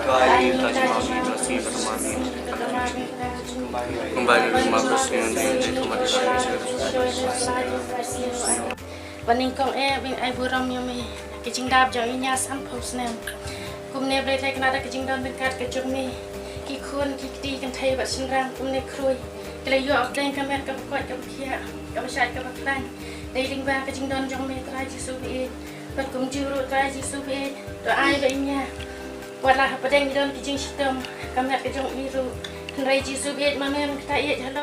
Kembali rumah bersih di rumah di sini.วันนี้ก็เป็นไอ้บุรมยังมีกิจกรรมจากอินยาสัมผัสเนี่ยกลุ่มเนบเลยไทยขนาดกิจกรรมเป็นการกระจุกมีกี่คนกี่ตีกันไทยแบบชินรังกลุ่มเนครุยก็เลยยอมเล่นกับแม่กับก้อยกับเพียกับชายกับพลังได้ลิงบางกิจกรรมจงมีตรายจิสุบีปัดกลุ่มจิวรุตรายจิสุบีตัวไอ้แบบนี้วันละประเด็นเดินกิจกรรมกับแม่กิจกรรมมีรู้ไรจิสุบีมาแม่มันตายเยอะฮัลโหล